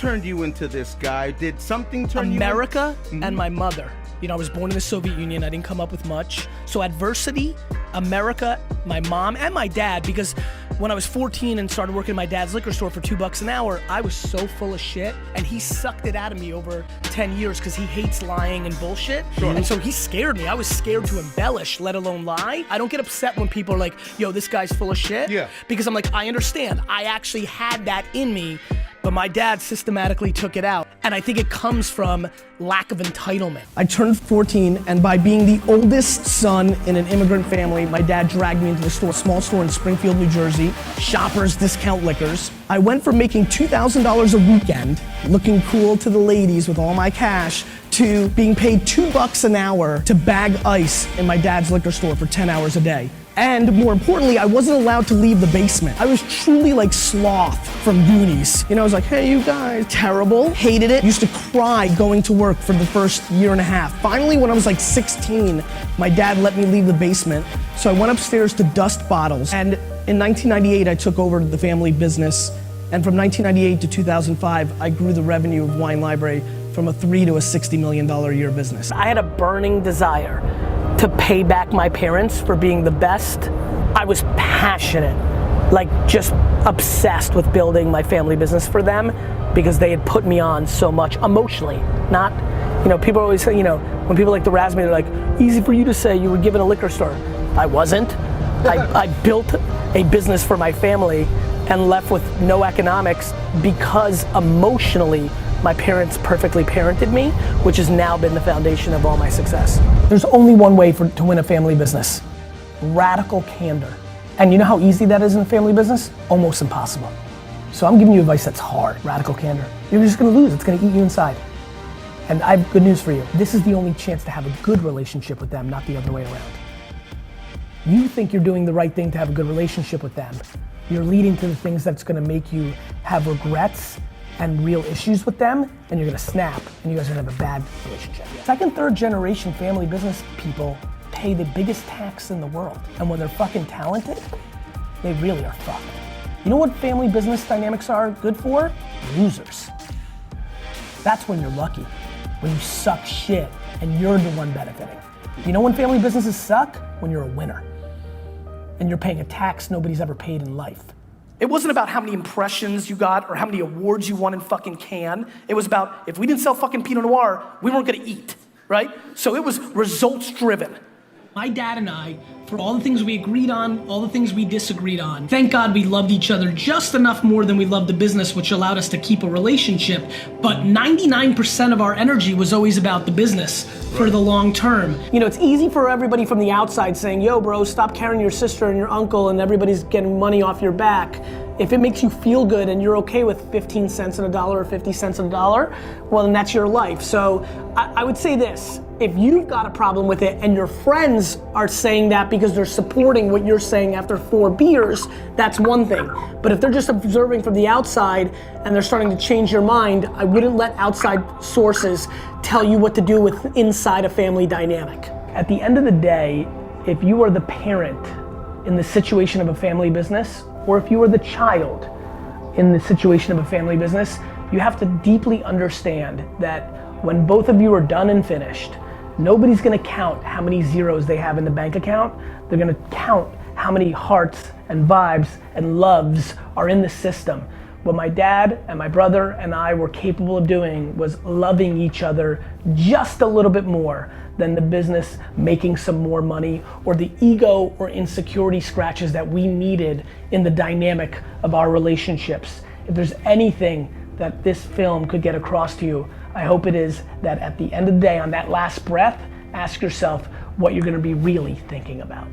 turned you into this guy? Did something turn America you and my mother. You know, I was born in the Soviet Union. I didn't come up with much. So adversity, America, my mom, and my dad, because when I was 14 and started working at my dad's liquor store for $2 an hour, I was so full of shit, and he sucked it out of me over 10 years because he hates lying and bullshit. Sure. And so he scared me. I was scared to embellish, let alone lie. I don't get upset when people are like, yo, this guy's full of shit. Yeah. Because I'm like, I understand. I actually had that in me, but my dad systematically took it out. And I think it comes from lack of entitlement. I turned 14, and by being the oldest son in an immigrant family, my dad dragged me into the store, small store in Springfield, New Jersey, Shoppers Discount Liquors. I went from making $2,000 a weekend, looking cool to the ladies with all my cash, to being paid $2 an hour to bag ice in my dad's liquor store for 10 hours a day. And more importantly, I wasn't allowed to leave the basement. I was truly like Sloth from Goonies. You know, I was like, hey, you guys, terrible, hated it. Used to cry going to work for the first year and a half. Finally, when I was like 16, my dad let me leave the basement. So I went upstairs to dust bottles. And in 1998, I took over the family business. And from 1998 to 2005, I grew the revenue of Wine Library from a $3 to a $60 million a year business. I had a burning desire to pay back my parents for being the best. I was passionate, like just obsessed with building my family business for them because they had put me on so much emotionally. Not, you know, people always say, you know, when people like to razz me, they're like, easy for you to say you were given a liquor store. I wasn't. I built a business for my family and left with no economics because emotionally, my parents perfectly parented me, which has now been the foundation of all my success. There's only one way to win a family business: radical candor. And you know how easy that is in a family business? Almost impossible. So I'm giving you advice that's hard, radical candor. You're just gonna lose, it's gonna eat you inside. And I have good news for you. This is the only chance to have a good relationship with them, not the other way around. You think you're doing the right thing to have a good relationship with them. You're leading to the things that's gonna make you have regrets and real issues with them, and you're gonna snap, and you guys are gonna have a bad relationship. Second, third generation family business people pay the biggest tax in the world, and when they're fucking talented, they really are fucked. You know what family business dynamics are good for? Losers. That's when you're lucky, when you suck shit, and you're the one benefiting. You know when family businesses suck? When you're a winner, and you're paying a tax nobody's ever paid in life. It wasn't about how many impressions you got or how many awards you won in fucking Cannes. It was about, if we didn't sell fucking Pinot Noir, we weren't gonna eat, right? So it was results driven. My dad and I, for all the things we agreed on, all the things we disagreed on, thank God we loved each other just enough more than we loved the business, which allowed us to keep a relationship. But 99% of our energy was always about the business for the long term. You know, it's easy for everybody from the outside saying, yo bro, stop carrying your sister and your uncle and everybody's getting money off your back. If it makes you feel good and you're okay with 15 cents on a dollar or 50 cents on a dollar, well then that's your life. So I would say this, if you've got a problem with it and your friends are saying that because they're supporting what you're saying after 4 beers, that's one thing. But if they're just observing from the outside and they're starting to change your mind, I wouldn't let outside sources tell you what to do with inside a family dynamic. At the end of the day, if you are the parent in the situation of a family business, or if you are the child in the situation of a family business, you have to deeply understand that when both of you are done and finished, nobody's gonna count how many zeros they have in the bank account. They're gonna count how many hearts and vibes and loves are in the system. What my dad and my brother and I were capable of doing was loving each other just a little bit more than the business making some more money or the ego or insecurity scratches that we needed in the dynamic of our relationships. If there's anything that this film could get across to you, I hope it is that at the end of the day, on that last breath, ask yourself what you're gonna be really thinking about.